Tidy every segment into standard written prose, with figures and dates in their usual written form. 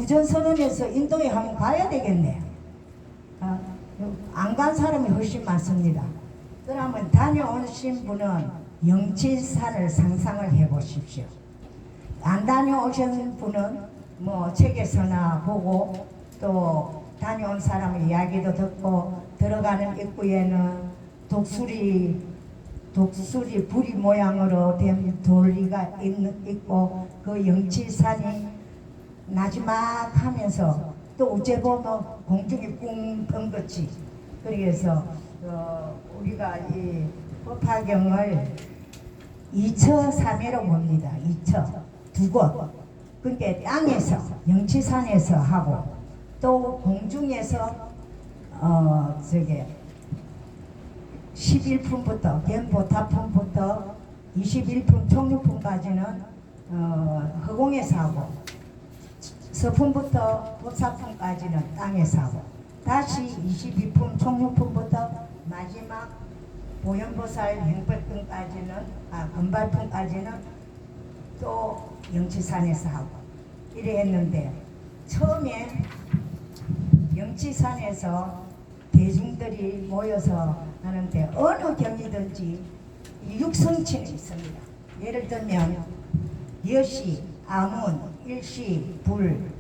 부전선언에서 인도에 한번 가야 되겠네. 안 간 사람이 훨씬 많습니다. 그러면 다녀오신 분은 영칠산을 상상을 해 보십시오. 안 다녀오신 분은 뭐 책에서나 보고 또 다녀온 사람의 이야기도 듣고 들어가는 입구에는 독수리 부리 모양으로 된 돌리가 있고 그 영칠산이 나지막하면서 또 어째 보면 공중이 뿡 뜬것이 그래서 우리가 이 법화경을 2처 3회로 봅니다. 2처 두 곳. 그러니까 땅에서 영치산에서 하고 또 공중에서 저게 11품부터 견보타품부터 21품 총육품까지는 허공에서 하고 서품부터 보사품까지는 땅에서 하고 다시 22품 총육품부터 마지막 보현보살 행벌품까지는 금발품까지는 또 영치산에서 하고 이래 했는데 처음에 영치산에서 대중들이 모여서 하는데 어느 경이든지 육성칭이 있습니다. 예를 들면 여시, 아문, 일시, 불,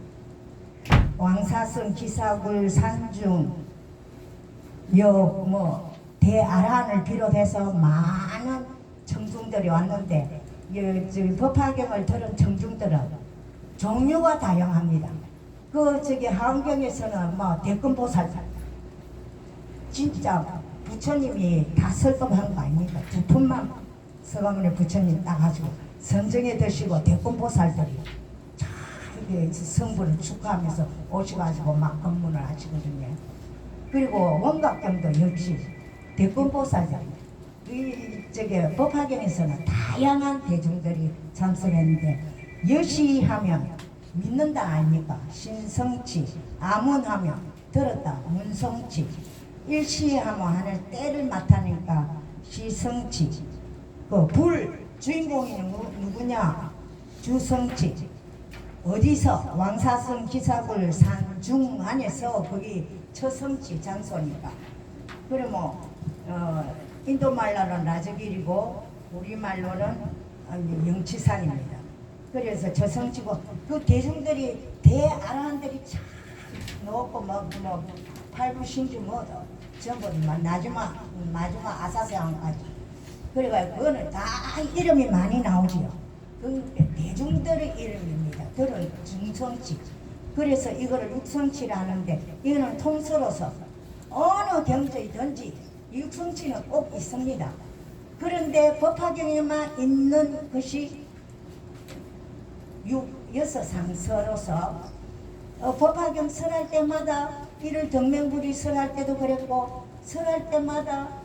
왕사성, 기사굴, 산중, 대아란을 비롯해서 많은 청중들이 왔는데 법화경을 들은 청중들은 종류가 다양합니다. 하원경에서는 대금보살 진짜 부처님이 다 설법한 거 아닙니까? 두 푼만 서가모니 부처님 따가지고 선정해 드시고 대금보살들이 자 이게 성불을 축하하면서 오셔가지고 막 법문을 하시거든요. 그리고 원각경도 역시 대금보살들이 법화경에서는 다양한 대중들이 참석했는데 여시하면 믿는다 아닙니까? 신성치, 아문하면 들었다 문성치, 일시하면 하늘 때를 맡아니까 시성치, 그 불 주인공이 누구냐? 주성치. 어디서? 왕사성 기사굴 산중 안에서 거기 처성치 장소니까. 그러면 인도 말로는 라저길이고 우리 말로는 영치산입니다. 그래서 저성치고 그 대중들이 대아라한들이 참 넣고 팔부신주 전부 마지막 아사세왕까지 그래가지고 그거는 다 이름이 많이 나오지요. 그 대중들의 이름입니다. 들은 중성치. 그래서 이거를 육성치라 하는데 이거는 통틀어서 어느 경전이든지 육성치는 꼭 있습니다. 그런데 법화경에만 있는 것이 여섯 상서로서 법화경 설할 때마다 이를 덕명불이 설할 때도 그랬고 설할 때마다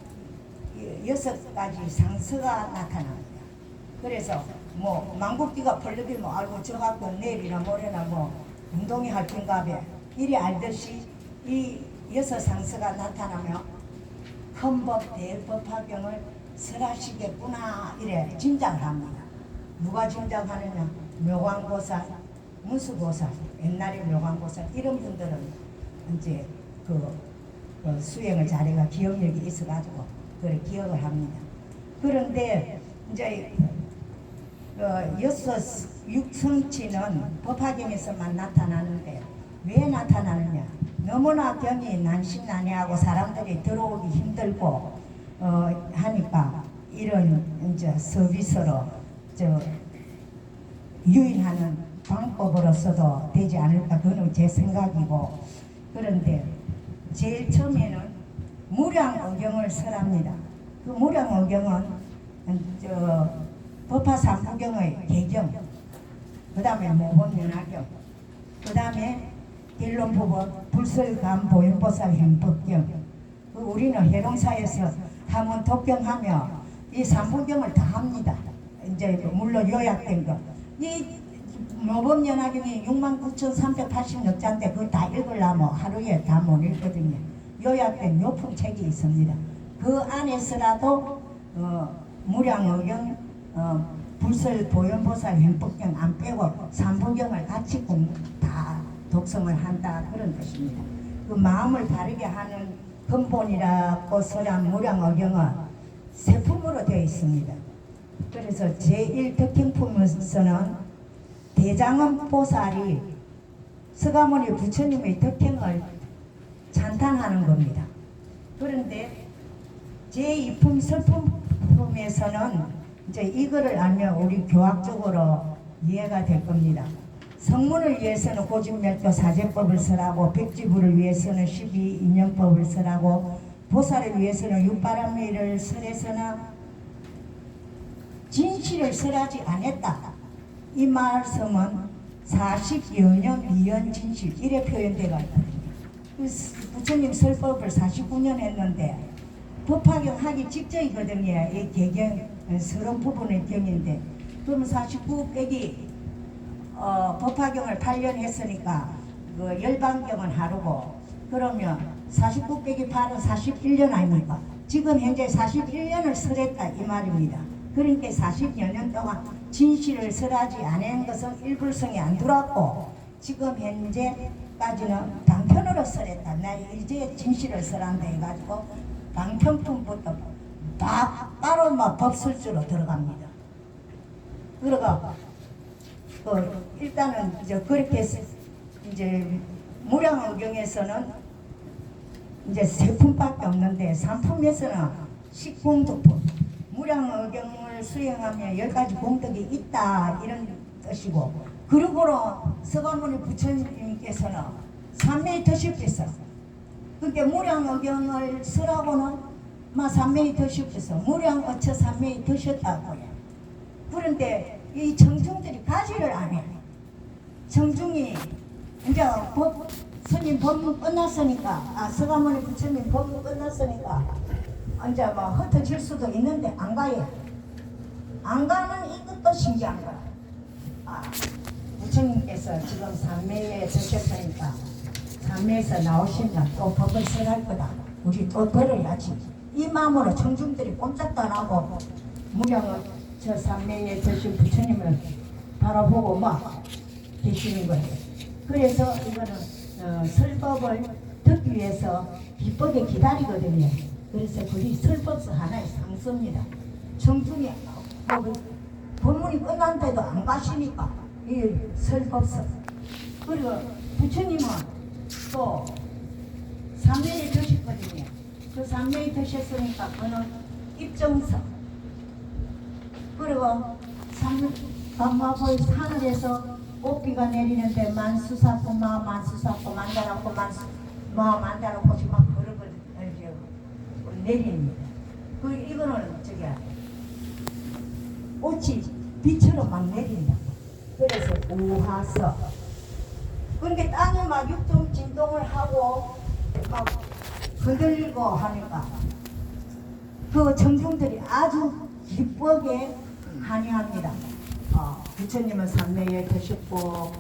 6가지 상서가 나타납니다. 그래서 망국기가 펄럭이면 알고 저 갖고 내일이나 모레나 운동이 할 텐가be 이리 알듯이 이 6상서가 나타나며 헌법 대법화경을 설하시겠구나 이래 짐작을 합니다. 누가 짐작하느냐? 묘광보살, 문수보살, 옛날에 묘광보살 이런 분들은 이제 그 수행을 잘해가 기억력이 있어가지고 그걸 기억을 합니다. 그런데 이제 육성치는 법화경에서만 나타나는데 왜 나타나느냐? 너무나 경이 난신난해하고 사람들이 들어오기 힘들고 하니까 이런 이제 서비스로 유인하는 방법으로서도 되지 않을까 그건 제 생각이고 그런데 제일 처음에는 무량의경을 설합니다. 그 무량의경은 법화삼부경의 개경, 그 다음에 모범연화경, 그 다음에 일론법원 불설감 보현보살 행법경. 우리는 해롱사에서 하면 독경하며 이 삼부경을 다 합니다. 이제 물론 요약된 거. 이 모범연화경이 69,386자인데 그거 다 읽으려면 하루에 다 못 읽거든요. 요약된 요품책이 있습니다. 그 안에서라도 무량의경, 불설 보현보살 행법경 안 빼고 삼부경을 같이 다 독성을 한다 그런 뜻입니다. 그 마음을 바르게 하는 근본이라고 설한 무량어경은 세품으로 되어 있습니다. 그래서 제1덕행품에서는 대장엄 보살이 서가모니 부처님의 덕행을 찬탄하는 겁니다. 그런데 제2품 설품품에서는 이제 이거를 알면 우리 교학적으로 이해가 될 겁니다. 성문을 위해서는 고집멸도 사제법을 설하고 백지부를 위해서는 12인연법을 설하고 보살을 위해서는 육바람미를 설해서나 진실을 설하지 않았다. 이 말씀은 40여년 미연 진실 이래 표현되어 있거든요. 부처님 설법을 49년 했는데 법화경 하기 직전이거든요. 이 개경 서론 부분의 경인데 그러면 49 빼기 법화경을 8년 했으니까 그 열반경은 하루고 그러면 49 빼기 8은 41년 아닙니까? 지금 현재 41년을 설했다 이 말입니다. 그러니까 40여 년 동안 진실을 설하지 않은 것은 일불성이 안 들어왔고 지금 현재까지는 방편으로 설했다. 나 이제 진실을 설한다 해가지고 방편품부터 바로 막 법설주로 들어갑니다. 그러가 일단은 이제 그렇게 이제 무량어경에서는 이제 세 품밖에 없는데 3품에서는 식공두품 무량어경을 수행하면 10가지 공덕이 있다 이런 뜻이고 그리고로 서가모니 부처님께서는 삼매의 덫이께서 그러니까 무량어경을 쓰라고는 삼매의 덫이께서 무량어처 삼매의 덫이었다고요. 그런데 이 청중들이 가지를 안 해. 청중이 이제 스님 법문 끝났으니까 서가모니 부처님 법문 끝났으니까 이제 흩어질 수도 있는데 안 가요. 안 가는 이것도 신기한 거야. 부처님께서 지금 삼매에 드셨으니까 삼매에서 나오시면 또 법을 설할 거다. 우리 또 들어야지. 이 마음으로 청중들이 꼼짝도 안 하고 무량을 저 삼매에 드신 부처님을 바라보고 막 계시는 거예요. 그래서 이거는 설법을 듣기 위해서 기쁘게 기다리거든요. 그래서 그게 설법서 하나의 상서입니다. 청중이 법문이 끝난데도 안 가시니까 이 설법서. 그리고 부처님은 또 삼매에 드셨거든요. 그 삼매에 드셨으니까 그는 입정서. 그리고 밤마불 하늘에서 꽃비가 내리는데 만수사고 만수사고 만다라고 만다라고 막 그러고 내립니다. 이거는 꽃이 빛으로 막 내린다. 그래서 우하서. 그러니까 땅이 막 육동 진동을 하고 막 흔들리고 하니까 그 청중들이 아주 기쁘게 환영합니다. 부처님은 삼매에 드셨고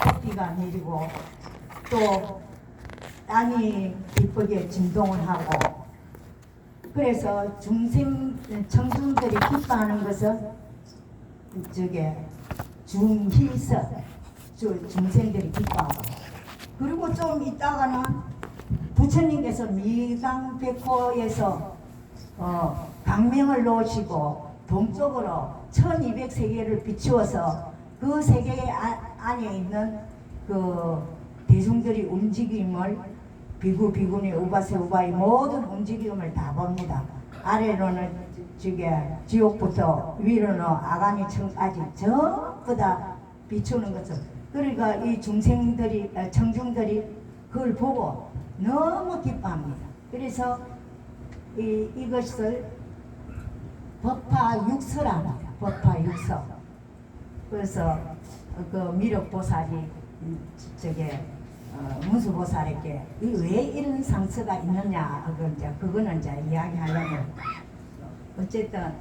꽃비가 내리고 또 땅이 기쁘게 진동을 하고 그래서 청중들이 기뻐하는 것은 중희서 중생들이 기뻐하고 그리고 좀 있다가는 부처님께서 미강백호에서 강명을 놓으시고 동쪽으로 1200세계를 비추어서 그 세계 안에 있는 그 대중들이 움직임을 비구니 우바세 우바의 모든 움직임을 다 봅니다. 아래로는 지옥부터 위로는 아가미층까지 전부 다 비추는 것을 그러니까 이 청중들이 그걸 보고 너무 기뻐합니다. 그래서 이것을 법화육서랍니다. 법화육서. 그래서 그 미륵보살이 문수보살에게 왜 이런 상처가 있느냐 그거는 이제 이야기하려면 어쨌든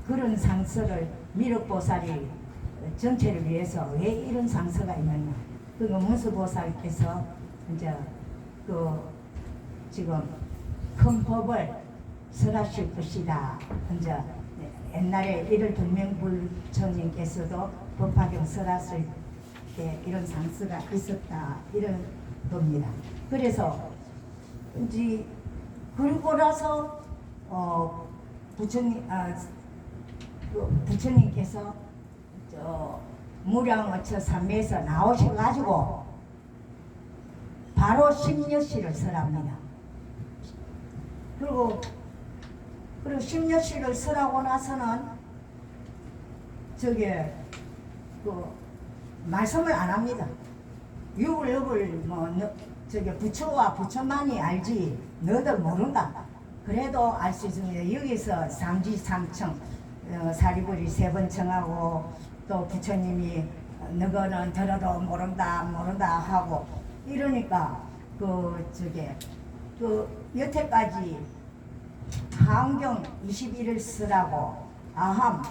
그런 상처를 미륵보살이 전체를 위해서 왜 이런 상처가 있느냐 그거 문수보살께서 이제 지금 큰 법을 설하실 것이다. 이제 옛날에 1월 동명불천인 부처님께서도 법화경 설하실 때 이런 상스가 있었다 이런 겁니다. 그래서 이제 그리고 나서 부처님께서 저 무량어처 삼매에서 나오셔가지고 바로 십녀시를 설합니다. 그리고 십녀시를 설하고 나서는 저게 그 말씀을 안 합니다. 육을 뭐 저게 부처와 부처만이 알지 너들 모른다. 그래도 알 수 있습니다. 여기서 삼지삼청 사리부리 세 번 청하고 또 부처님이 너거는 들어도 모른다 하고 이러니까 여태까지 하은경 21을 쓰라고 아함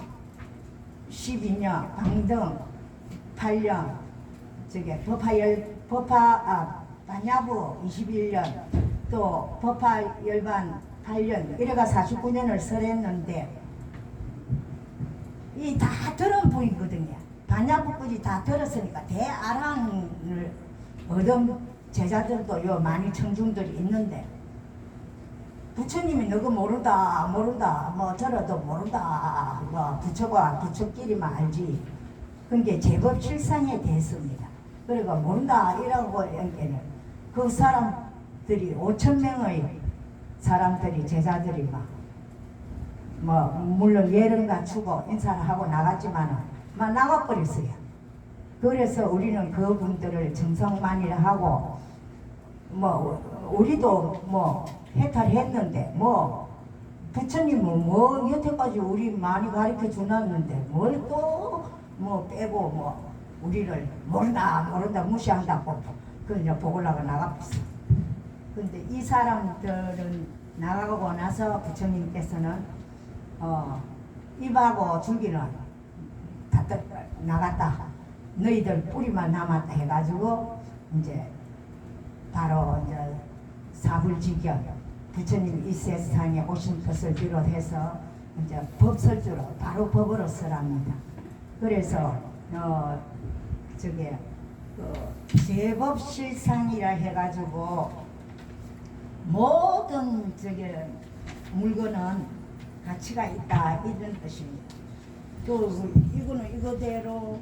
12년 방등 8년 반야부 21년 또 법화열반 8년 이래가 49년을 설했는데 이 다 들은 분이거든요. 반야부까지 다 들었으니까 대아랑을 얻은 제자들도 요 많이 청중들이 있는데 부처님이 너가 모른다 뭐 들어도 모른다 뭐 부처가 부처끼리만 알지 그게 제법 실상에 대해서입니다. 그리고 모른다 이라고 연계는 그 사람들이 5,000명의 사람들이 제자들이 뭐 물론 예를 갖추고 인사를 하고 나갔지만은 막 나가버렸어요. 그래서 우리는 그분들을 정성만이라 하고 뭐 우리도 뭐 해탈했는데 뭐 부처님은 뭐 여태까지 우리 많이 가르쳐 주놨는데 뭘 또 뭐 빼고 뭐 우리를 모른다 무시한다고 그냥 보고라고 나가버렸어. 근데 이 사람들은 나가고 나서 부처님께서는 입하고 줄기는 다 나갔다. 너희들 뿌리만 남았다 해가지고 이제 바로 이제 사불지경 부처님 이 세상에 오신 것을 비롯해서 이제 법설주로 바로 법으로 설합니다. 그래서 제법실상이라 해가지고 모든 물건은 가치가 있다 이런 뜻입니다. 또 이거는 이거대로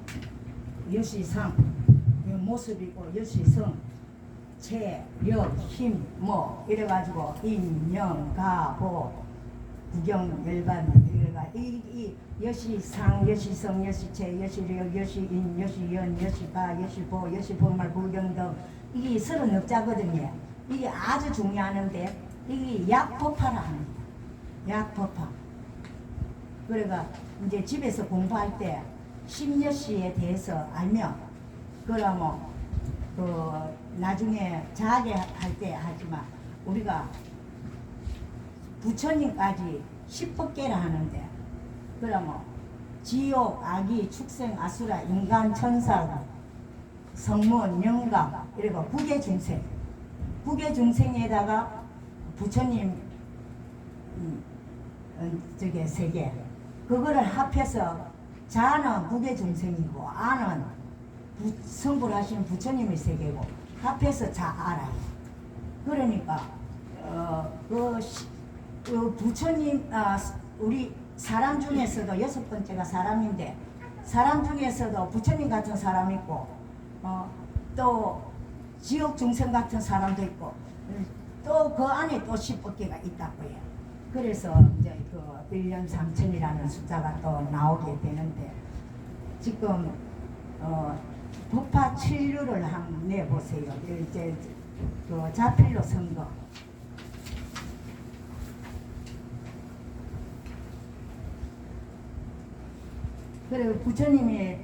여시상 모습이고 여시성 체력 힘 뭐 이래가지고 인명 가보 구경 열반 이래가 이 여시상 여시성 여시체 여시력 여시인 여시연 여시가 여시보 여시보말 구경 등 이게 39자거든요. 이게 아주 중요하는데 이게 약법화라 합니다. 약법화. 그러니까 이제 집에서 공부할 때 십녀시에 대해서 알면 그러면 나중에 자게 할 때 하지만 우리가 부처님까지 10법계라 하는데 그러면 지옥, 악이, 축생, 아수라, 인간, 천사, 성문, 영감 이러고 국외중생 국외중생에다가 부처님 세 개 그거를 합해서 자는 국외중생이고 아는 성불하신 부처님의 세 개고 합해서 자 알아요. 그러니까 그 부처님 우리 사람 중에서도 6번째가 사람인데 사람 중에서도 부처님 같은 사람 있고 또 지옥 중생 같은 사람도 있고 또 그 안에 또 10법계가 있다고요. 그래서 이제 그 1년 3천이라는 숫자가 또 나오게 되는데 지금 법화 7류를 한번 내보세요. 이제 그 자필로 선거. 그리고 부처님이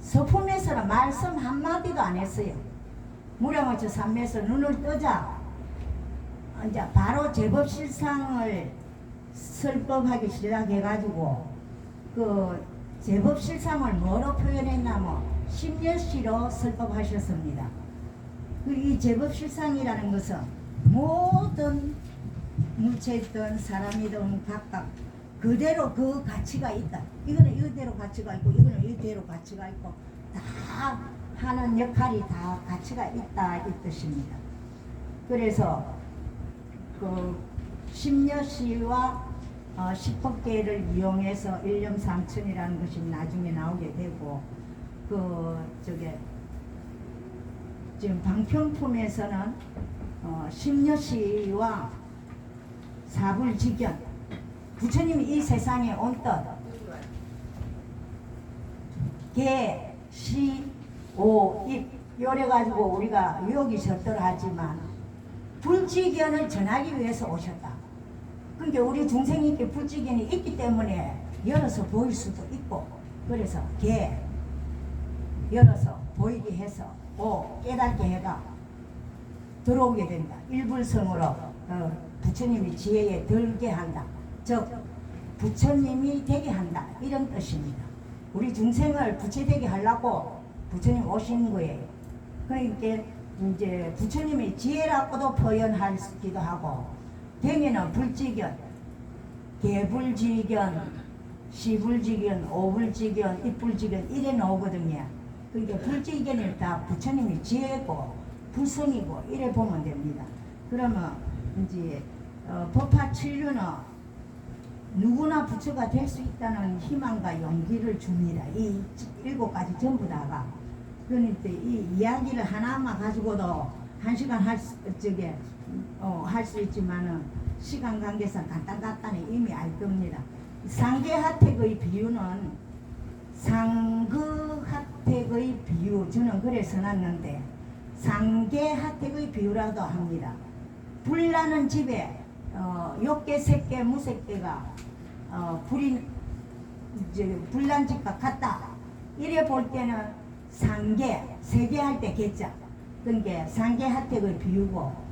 서품에서는 말씀 한마디도 안 했어요. 무량어처 삼매에서 눈을 뜨자 이제 바로 제법실상을 설법하기 시작해가지고 그 제법실상을 뭐로 표현했냐면 십녀시로 설법하셨습니다. 이 제법실상이라는 것은 모든 물체든 사람이든 각각 그대로 그 가치가 있다. 이거는 이대로 가치가 있고 이거는 이대로 가치가 있고 다 하는 역할이 다 가치가 있다 이 뜻입니다. 그래서 그 심려시와 십법계를 이용해서 일념삼천이라는 것이 나중에 나오게 되고 지금 방평품에서는 심려시와 사불직견 부처님이 이 세상에 온 뜻 개, 시, 오, 입 요래가지고 우리가 유혹이 적절하지만 불직견을 전하기 위해서 오셨다. 그러니까 우리 중생님께 불직견이 있기 때문에 열어서 보일 수도 있고 그래서 개 열어서 보이게 해서 오 깨닫게 해가 들어오게 된다. 일불성으로 부처님이 지혜에 들게 한다. 즉 부처님이 되게 한다 이런 뜻입니다. 우리 중생을 부처되게 하려고 부처님 오신 거예요. 그러니까 이제 부처님의 지혜라고도 표현하기도 하고 되면은 불지견, 개불지견, 시불지견, 오불지견, 입불지견 이래 나오거든요. 그러니까 불지견이 다 부처님이 지혜고 불성이고 이래 보면 됩니다. 그러면 이제 법화 진료는 누구나 부처가 될 수 있다는 희망과 용기를 줍니다. 이 7가지 전부 다가. 그러니까 이 이야기를 하나만 가지고도 1시간 할 수 있지만은 시간 관계상 간단히 이미 알 겁니다. 상계하택의 비유는 상그하택의 비유 저는 그래 써놨는데 상계하택의 비유라도 합니다. 불나는 집에 욕계, 색계, 무색계가 불난 집과 같다. 이래 볼 때는 상계, 세계 할 때 개자. 그러니까 상계하택의 비유고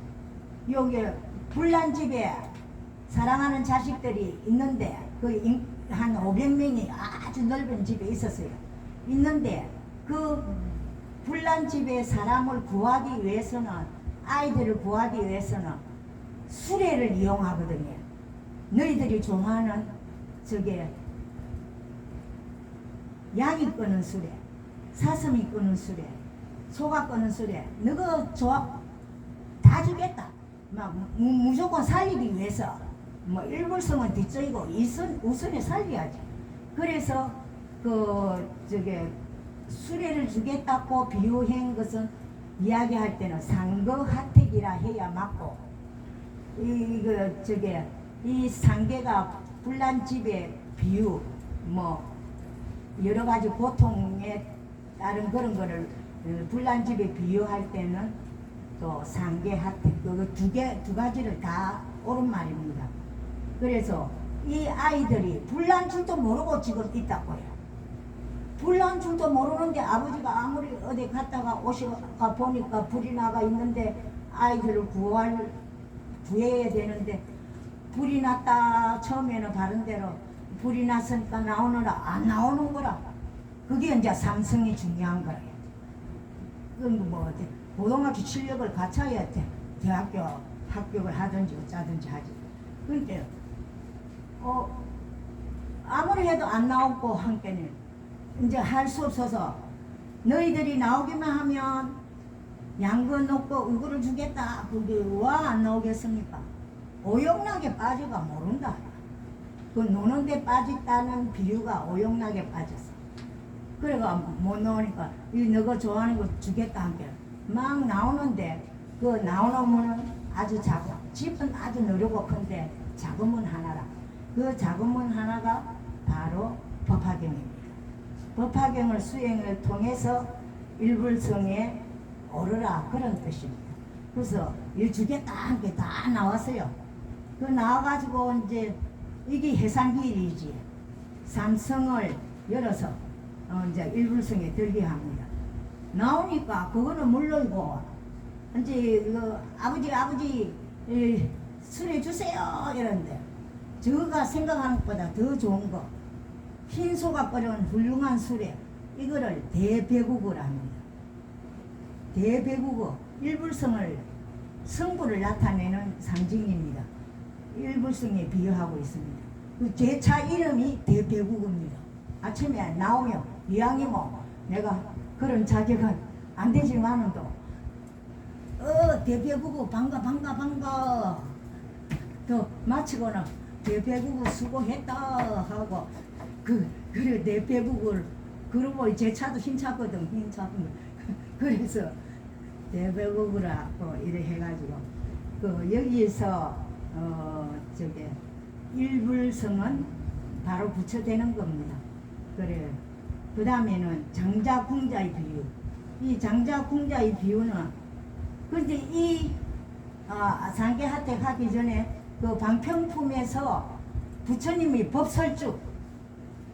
여기 불난 집에 사랑하는 자식들이 있는데 한 500명이 아주 넓은 집에 있었어요. 있는데 그 불난 집에 사람을 구하기 위해서는 아이들을 구하기 위해서는 수레를 이용하거든요. 너희들이 좋아하는 양이 끄는 수레, 사슴이 끄는 수레, 소가 끄는 수레, 너가 좋아 다 주겠다. 막 무조건 살리기 위해서 일불성은 뒷쪽이고 우선에 살려야지. 그래서 수레를 주겠다고 비유한 것은 이야기할 때는 상거하택이라 해야 맞고 이 상계가 불난 집의 비유 여러 가지 고통에 따른 그런 거를 불난 집에 비유할 때는 또 상계하택 두 가지를 다 옳은 말입니다. 그래서 이 아이들이 불난 줄도 모르고 지금 있다고요. 불난 줄도 모르는데 아버지가 아무리 어디 갔다가 오시가 보니까 불이 나가 있는데 아이들을 구해야 되는데 불이 났다 처음에는 바른 대로 불이 났으니까 나오느라 안 나오는 거라. 그게 이제 삼성이 중요한 거예요. 그건 고등학교 실력을 갖춰야 대학교 합격을 하든지 어쩌든지 하지. 그러니까 아무리 해도 안 나오고 한께는 이제 할 수 없어서 너희들이 나오기만 하면 양거 놓고 이거를 주겠다. 그게 와 안 나오겠습니까? 오용락에 빠져가 모른다. 그 노는데 빠졌다는 비유가 오용락에 빠졌어. 그래가 못 나오니까 너가 좋아하는 거 주겠다 한게 막 나오는데 그 나오는 문은 아주 작아. 집은 아주 느리고 큰데 작은 문 하나라. 그 작은 문 하나가 바로 법화경입니다. 법화경을 수행을 통해서 일불성에 오르라 그런 뜻입니다. 그래서 이 주겠다 한 게 다 나왔어요. 그 나와가지고 이제 이게 해상길이지. 삼성을 열어서 이제 일불성에 들게 합니다. 나오니까 그거는 물론이고 이제 아버지 수레 주세요 이러는데 저가 생각하는 것보다 더 좋은 거 흰소가 끓여온 훌륭한 수레 이거를 대배국어라 합니다. 대배국어 일불성을 성부를 나타내는 상징입니다. 일불성에 비유하고 있습니다. 그 제차 이름이 대배국입니다. 아침에 나오면 이왕이 뭐 내가 그런 자격은 안 되지만은도 대배국우 반가 또 마치고는 대배국우 수고했다 하고 그래 대배국을 그러고 제 차도 힘차거든 힘차거든. 그래서 대배국이라고 이래 해가지고 여기서 저게 일불성은 바로 붙여되는 겁니다. 그래. 그 다음에는 장자궁자의 비유. 이 장자궁자의 비유는 근데 이 상계하택 하기 전에 그 방평품에서 부처님이 법설주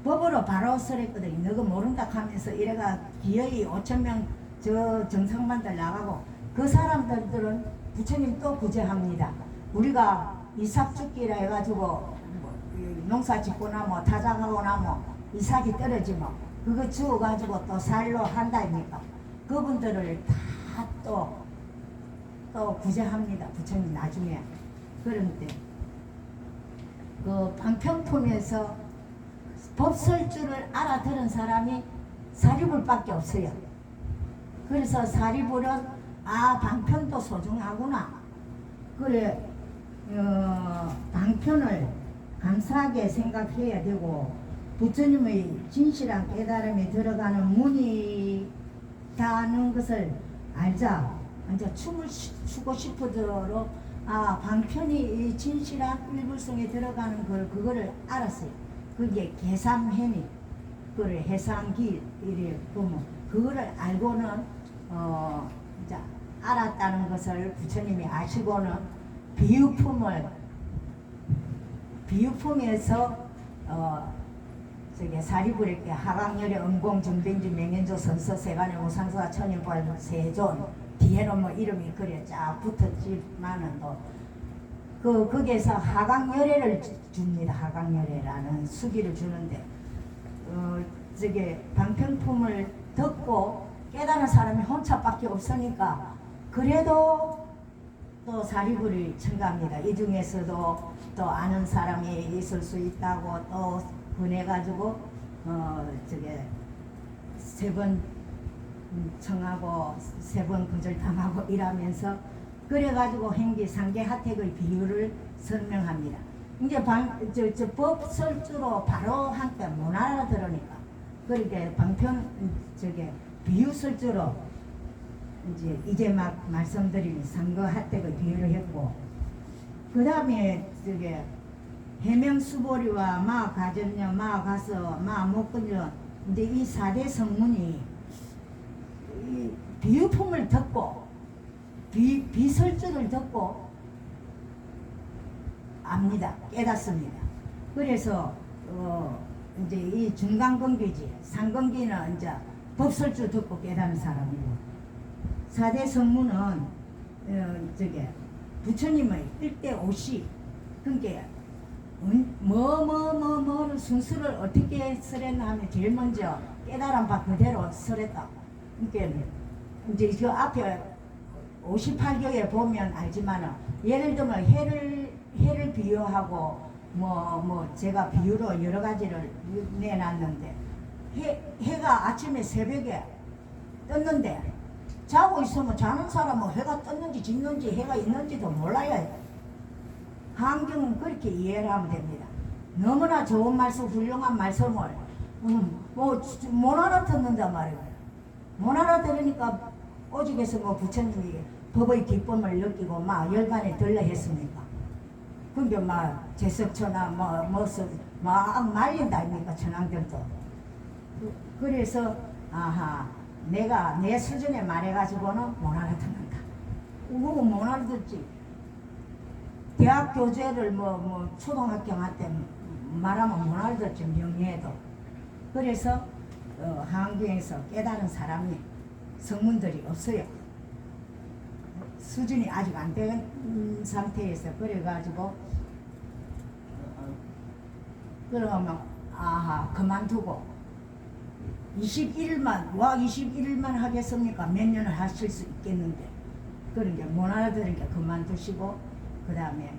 법으로 바로 설했거든요. 너가 모른다 하면서 이래가 기어이 5,000명 저 정상반들 나가고 그 사람들은 부처님 또 구제합니다. 우리가 이삭죽기라 해가지고 뭐 농사 짓거나 뭐 타작하거나 뭐 이삭이 떨어지면 그거 주워가지고 또 살로 한다입니까? 그분들을 다 또 구제합니다. 부처님 나중에. 그런데 그 방평품에서 법설주를 알아들은 사람이 사리불밖에 없어요. 그래서 사리불은 방편도 소중하구나. 그래 방편을 감사하게 생각해야 되고 부처님의 진실한 깨달음이 들어가는 문이다는 것을 알자. 이제 춤을 추고 싶어도록 방편이 이 진실한 일불성에 들어가는 그거를 알았어요. 그게 계삼해니 그걸 해상길 이래 보면 그거를 알고는 이제 알았다는 것을 부처님이 아시고는 비유품에서 저게 사리불에게 하강열의 음공 정댕주 명현조 선서 세간의 우상수와 천일관 세존 뒤에는 뭐 이름이 그래 쫙 붙었지만은 또 거기에서 하강열애를 줍니다. 하강열애라는 수기를 주는데 저게 방편품을 듣고 깨달은 사람이 혼자밖에 없으니까 그래도 또 사리불을 첨가합니다. 이 중에서도 또 아는 사람이 있을 수 있다고 또 보내가지고 저게 3번 청하고 3번 거절당하고 이러면서 그래가지고 행기 상계 하택의 비유를 설명합니다. 이제 저 법설주로 바로 한때 못 알아들으니까 그렇게 방편 저게 비유설주로 이제 막 말씀드린 상거 하택의 비유를 했고 그 다음에 저게 해명수보리와 마가전녀 마가서 마목근녀 이제 이 4대 성문이 이 비유품을 듣고 비설주를 듣고 압니다. 깨닫습니다. 그래서 이제 이 중간근기지 상근기는 이제 법설주 듣고 깨닫는 사람이고 4대 성문은 저게 부처님의 1대50 그러니까 뭐를 순수를 어떻게 설했나 하면 제일 먼저 깨달은 바 그대로 설했다. 그러니까 이제 그 앞에 58교에 보면 알지만은 예를 들면 해를 비유하고 뭐 제가 비유로 여러 가지를 내놨는데 해가 아침에 새벽에 떴는데 자고 있으면 자는 사람은 해가 떴는지 짓는지 해가 있는지도 몰라야 해요. 환경은 그렇게 이해를 하면 됩니다. 너무나 좋은 말씀 훌륭한 말씀을 못 알아듣는단 말이에요. 못 알아들으니까 오직에서 뭐 부처님이 법의 기쁨을 느끼고 막 열반에 들려 했습니까? 그게 막 제석처나 막 말린다 아닙니까 천황들도. 그래서 내가 내 수준에 말해가지고는 못 알아듣는다. 그거 못 알아듣지. 대학 교재를 초등학교 때 말하면 못 알아듣지 명예에도. 그래서 한국에서 깨달은 사람이 성문들이 없어요. 수준이 아직 안 된 상태에서 그래가지고 그러면 그만두고 21일만 하겠습니까? 몇 년을 하실 수 있겠는데 그런 게 못 알아들으니까 그만두시고 그 다음에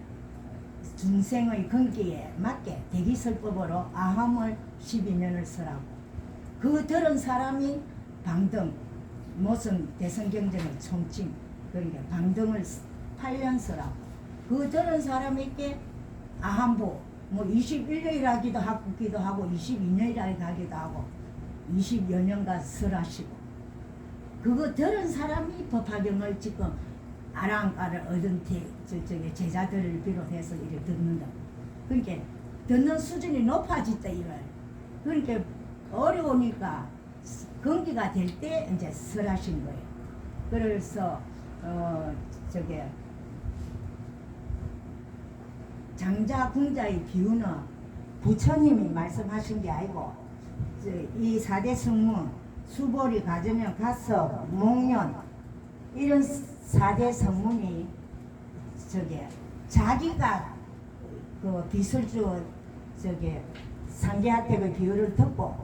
중생의 근기에 맞게 대기설법으로 아함을 12년을 쓰라고. 그 들은 사람이 방등, 모성 대성경전의 총칭, 그러니까 방등을 8년 쓰라고. 그 들은 사람에게 아함보, 뭐 21년이라 하기도 하고 22년이라 하기도 하고 20여 년간 설하시고, 그거 들은 사람이 법화경을 지금 아랑가를 얻은 저쪽에 제자들을 비롯해서 이렇게 듣는다. 그러니까 듣는 수준이 높아졌다 이거예요. 그러니까 어려우니까 건기가 될 때 이제 설하신 거예요. 그래서 저게 장자 궁자의 비유는 부처님이 말씀하신 게 아니고 이 4대 성문 수보리 가정면 가서 목련 이런 4대 성문이 저게 자기가 그 비설주 저게 상계한테 그 비유를 듣고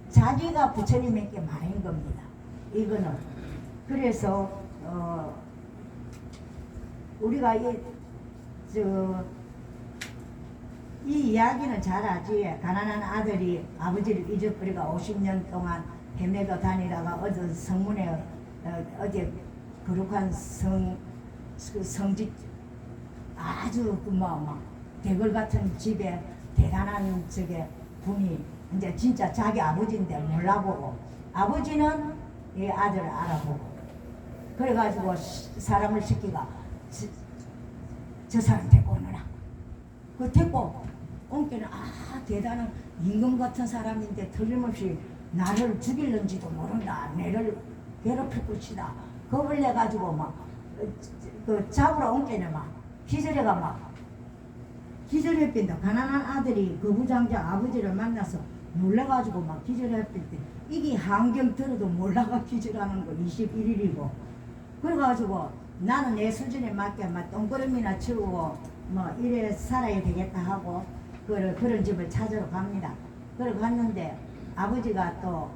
자기가 부처님에게 말한 겁니다. 이거는 그래서 우리가 이 이야기는 잘 알지. 가난한 아들이 아버지를 잊어버리고 50년 동안 헤매도 다니다가 어디 성문에 어디 거룩한 성직 아주 막 대궐 같은 집에 대단한 저게 분이 이제 진짜 자기 아버지인데 몰라보고 아버지는 이 아들을 알아보고 그래가지고 사람을 시키가 저 사람 데리고 오너라. 그 데리고 온게는 대단한 임금 같은 사람인데 틀림없이 나를 죽일는지도 모른다. 내를 괴롭힐 것이다. 겁을 내가지고 막 그 잡으러 온게는 막 기절해가 막 기절해빈다. 가난한 아들이 거부장자 아버지를 만나서 놀라가지고 막 기절해빈 때 이게 한경 들어도 몰라가 기절하는 거 21일이고 그래가지고 나는 내 수준에 맞게 막 똥그름이나 치우고 뭐 이래 살아야 되겠다 하고 그런 집을 찾으러 갑니다. 그래 갔는데 아버지가 또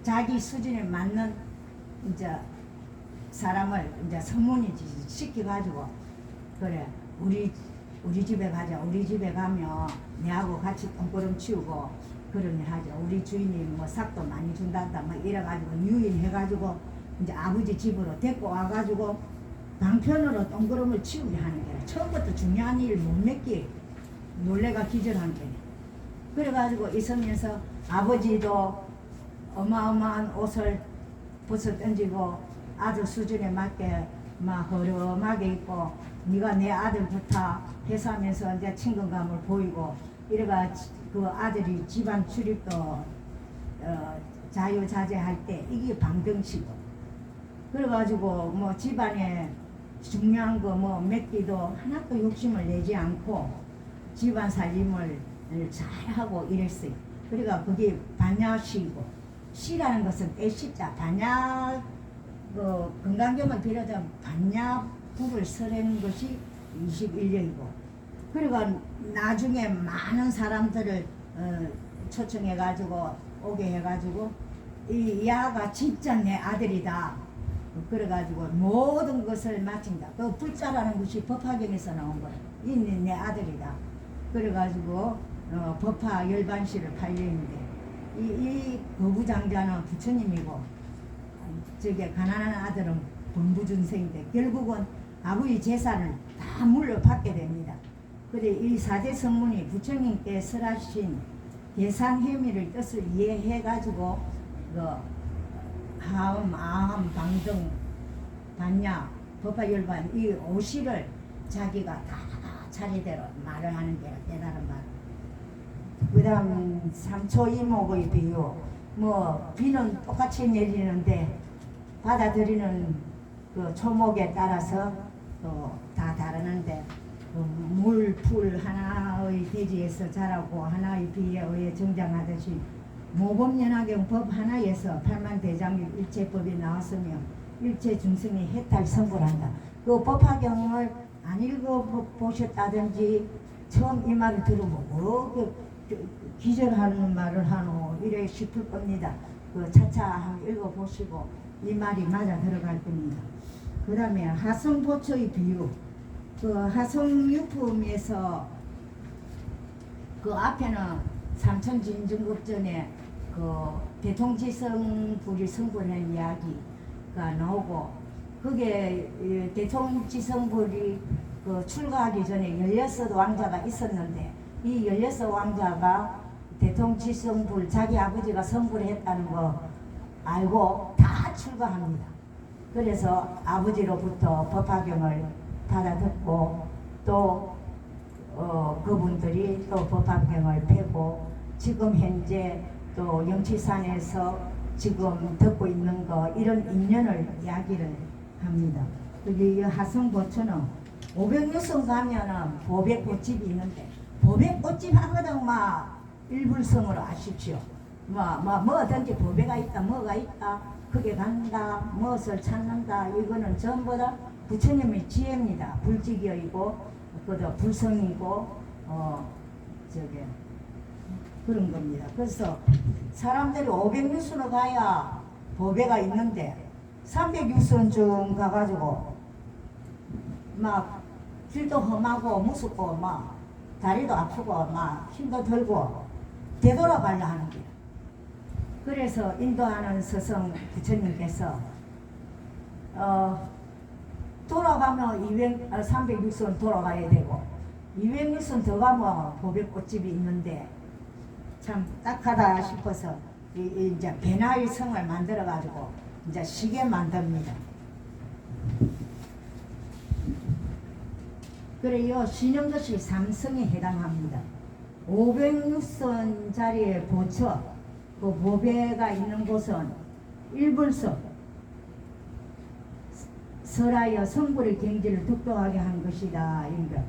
자기 수준에 맞는 이제 사람을 이제 성문이 시켜가지고 그래 우리 집에 가자. 우리 집에 가면 내하고 같이 똥그름 치우고 그런 일 하자. 우리 주인이 뭐 삭도 많이 준단다. 뭐 이래가지고 유인해가지고 이제 아버지 집으로 데리고 와가지고 방편으로 똥그름을 치우게 하는 게 처음부터 중요한 일 못 맺기 놀래가 기절한 게 그래가지고 있으면서 아버지도 어마어마한 옷을 벗어 던지고 아들 수준에 맞게 막 허름하게 입고 네가 내 아들부터 해서 하면서 이제 친근감을 보이고 이래가 그 아들이 집안 출입도 자유자재할 때 이게 방등시고 그래가지고 뭐 집안에 중요한 거 뭐 맺기도 하나도 욕심을 내지 않고 집안 살림을 잘하고 이랬어요. 그러니까 그게 반야시고 시라는 것은 애시자 반야 건강경을 빌어서 반야부를 설하는 것이 21년이고 그러니까 나중에 많은 사람들을 초청해가지고 오게 해가지고 이 야가 진짜 내 아들이다. 그래가지고 모든 것을 마친다. 그 불자라는 것이 법화경에서 나온 거야. 이 내 아들이다. 그래가지고 법화 열반시를 팔려있는데 이 거부장자는 부처님이고 저게 가난한 아들은 본부준생인데 결국은 아버지 재산을 다 물려받게 됩니다. 그래 이 4대 성문이 부처님께 설하신 대상혜미를 뜻을 이해해가지고 하음, 아함, 방등, 반야, 법화열반 이 5시를 자기가 다 차례대로 말을 하는 게 깨달은 말. 그 다음 삼초이목의 비유 뭐 비는 똑같이 내리는데 받아들이는 그 초목에 따라서 또 다 다르는데 물, 풀 하나의 대지에서 자라고 하나의 비에 의해 정장하듯이 모범연화경 법 하나에서 팔만대장경 일체법이 나왔으며 일체 중생이 해탈 선고한다. 그 법화경을 안 읽어보셨다든지 처음 이 말을 들어보고 기절하는 말을 하노 이래 싶을 겁니다. 그 차차 한번 읽어보시고 이 말이 맞아 들어갈 겁니다. 그 다음에 하성보초의 비유 그 하성유품에서 그 앞에는 삼천진중급전에 그 대통지성불이 성불한 이야기가 나오고, 그게 대통지성불이 그 출가하기 전에 16 왕자가 있었는데, 이 16 왕자가 대통지성불 자기 아버지가 성불했다는 거 알고 다 출가합니다. 그래서 아버지로부터 법화경을 받아 듣고 또 그분들이 또 법화경을 펴고 지금 현재 또 영치산에서 지금 듣고 있는 거, 이런 인연을 이야기를 합니다. 여기 이 하성보초는 506성 가면은 보배꽃집이 있는데, 보배꽃집 하거든 막 일불성으로 아십시오. 뭐든지 보배가 있다, 뭐가 있다, 그게 간다, 무엇을 찾는다, 이거는 전부 다 부처님의 지혜입니다. 불지경이고 그도 불성이고 저게 그런 겁니다. 그래서 사람들이 506선을 가야 보배가 있는데 306선 좀 가가지고 막 길도 험하고 무섭고 막 다리도 아프고 막 힘도 들고 되돌아가려 하는 거예요. 그래서 인도하는 스승 부처님께서 돌아가면 306선 돌아가야 되고 206선 더 가면 보배꽃집이 있는데 참 딱하다 싶어서 이제 배나의 성을 만들어 가지고 이제 시계 만듭니다. 그래요, 신영도시 삼성에 해당합니다. 506선 자리에 보처 그 보배가 있는 곳은 일불성, 설하여 성불의 경지를 득도하게 한 것이다. 그러니까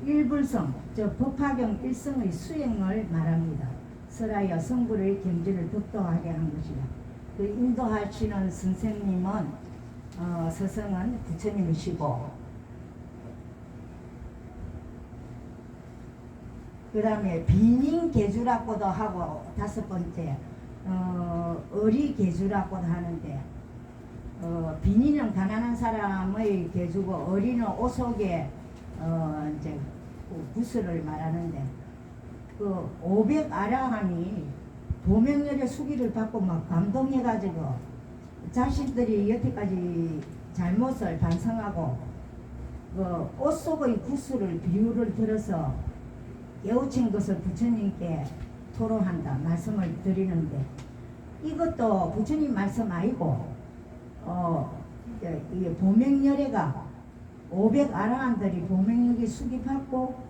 일불성, 저 법화경 일성의 수행을 말합니다. 설하여 성불의 경지를 득도하게 한 것이다. 그 인도하시는 선생님은 스승은 부처님이시고, 그 다음에 비닝계주라고도 하고, 5번째 어리계주라고도 하는데, 비니는 가난한 사람의 계주고 어리는 오속의 이제 구슬을 말하는데, 그 500아라한이 도명열의 수기를 받고 막 감동해가지고 자신들이 여태까지 잘못을 반성하고 그 오속의 구슬을 비유를 들어서 깨우친 것을 부처님께 토로한다 말씀을 드리는데, 이것도 부처님 말씀 아니고 이 보명열애가 500아라한들이 보명열애 수기받고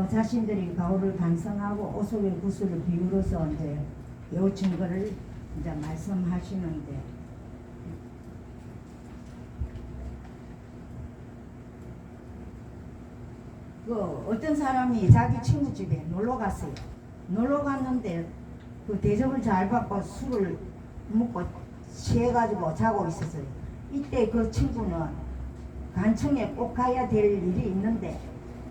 자신들이 가오를 반성하고 오속의 구슬을 비유로서 이제 깨우친 것을 이제 말씀하시는데, 그 어떤 사람이 자기 친구 집에 놀러 갔어요. 놀러 갔는데 그 대접을 잘 받고 술을 먹고 취해가지고 자고 있었어요. 이때 그 친구는 간청에 꼭 가야 될 일이 있는데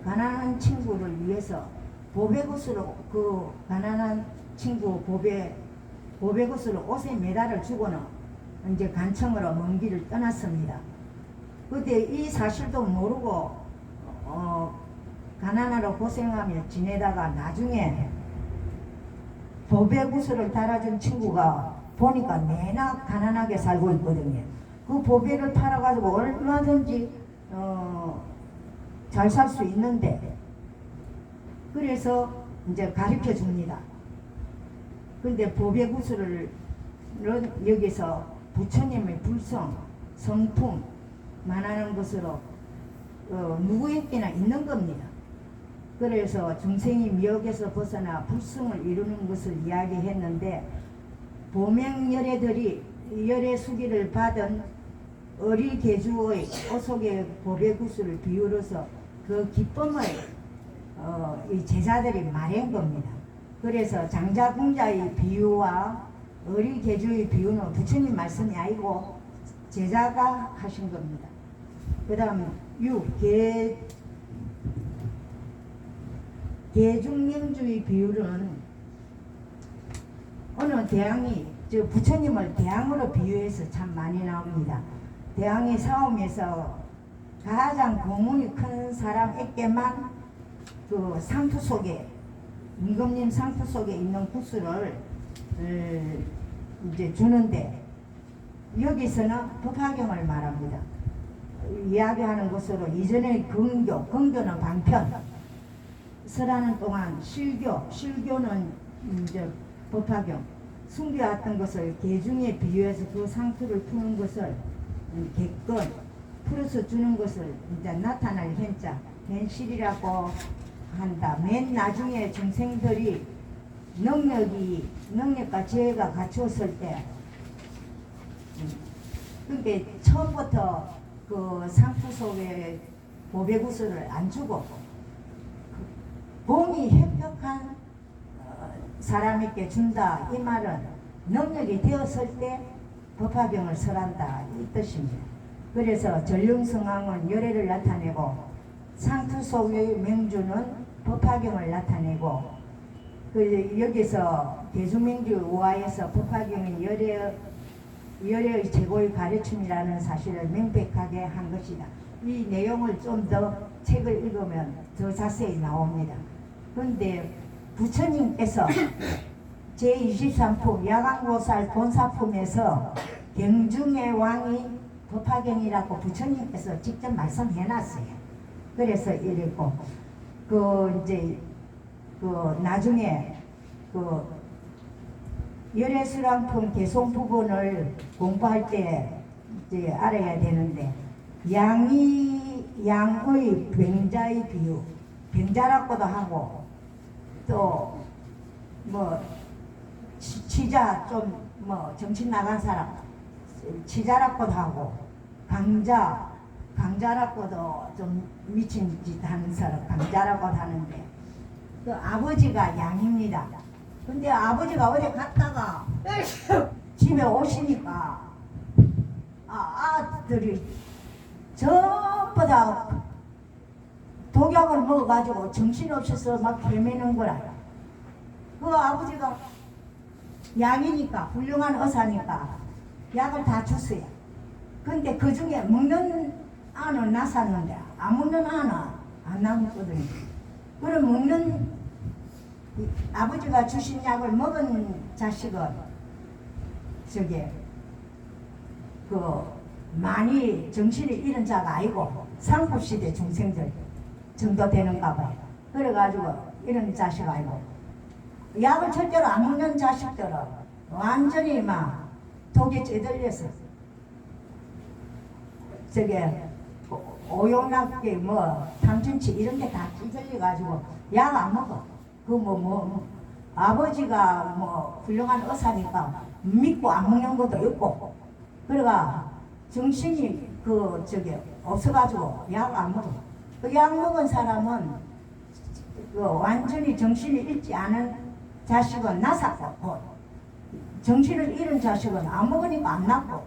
가난한 친구를 위해서 보배굿으로 그 가난한 친구 보배굿으로 옷에 메달을 주고는 이제 간청으로 먼 길을 떠났습니다. 그때 이 사실도 모르고 가난하러 고생하며 지내다가 나중에 보배구슬을 달아준 친구가 보니까 내나 가난하게 살고 있거든요. 그 보배를 팔아가지고 얼마든지 잘 살 수 있는데, 그래서 이제 가르쳐 줍니다. 근데 보배구슬을 여기서 부처님의 불성, 성품 말하는 것으로 누구에게나 있는 겁니다. 그래서 중생이 미혹에서 벗어나 불승을 이루는 것을 이야기했는데, 보명열애들이 열애 수기를 받은 어리계주의 오속의 보배구슬을 비유로서 그 기쁨을 이 제자들이 말한 겁니다. 그래서 장자궁자의 비유와 어리계주의 비유는 부처님 말씀이 아니고 제자가 하신 겁니다. 그 다음 계중명주의 비유는 어느 대왕이 부처님을 대왕으로 비유해서 참 많이 나옵니다. 대왕이 싸움에서 가장 공문이 큰 사람에게만 그 상투 속에 임금님 상투 속에 있는 구슬을 이제 주는데 여기서는 법화경을 말합니다. 이야기하는 것으로 이전에 긍교는 방편, 설하는 동안 실교는 이제 법화경, 숨겨왔던 것을 개중에 비유해서 그 상투를 푸는 것을 객건 풀어서 주는 것을 이제 나타날 현자, 현실이라고 한다. 맨 나중에 중생들이 능력과 지혜가 갖추었을 때, 그게 처음부터 그 상투 속에 보배구슬을 안 주고 공이 협력한 사람에게 준다. 이 말은 능력이 되었을 때 법화경을 설한다 이 뜻입니다. 그래서 전륜성왕은 열애를 나타내고 상투 속의 명주는 법화경을 나타내고 그 여기서 대중명주 우화에서 법화경이 열애의 최고의 가르침이라는 사실을 명백하게 한 것이다. 이 내용을 좀 더 책을 읽으면 더 자세히 나옵니다. 그런데 부처님께서 제23품 야광보살 본사품에서 경중의 왕이 법화경이라고 부처님께서 직접 말씀해놨어요. 그래서 이랬고 이제 나중에 열애수랑품 개송 부분을 공부할 때 이제 알아야 되는데 양의 병자의 비유, 병자라고도 하고 또 치자 좀 정신 나간 사람 치자라고도 하고 강자라고도 좀 미친 짓 하는 사람 강자라고 하는데 그 아버지가 양입니다. 근데 아버지가 어디 갔다가 집에 오시니까 아들이 전부 다 독약을 먹어가지고 정신없어서 막 헤매는 거라. 그 아버지가 양이니까 훌륭한 의사니까 약을 다 줬어요. 근데 그 중에 먹는 안은 나섰는데 안 먹는 안은 안 남았거든요. 그럼 먹는 아버지가 주신 약을 먹은 자식은 많이 정신을 잃은 자가 아니고 상급시대 중생들 정도 되는가 봐요. 그래가지고 이런 자식 아니고 약을 절대로 안 먹는 자식들은 완전히 막 독에 찌들려서 오용락계 탐진치 이런 게 다 찌들려가지고 약 안 먹어. 아버지가 훌륭한 의사니까 믿고 안 먹는 것도 있고 그래가 정신이 없어가지고 약 안 먹어. 그 약 먹은 사람은 완전히 정신을 잃지 않은 자식은 나섰고 정신을 잃은 자식은 안 먹으니까 안 낫고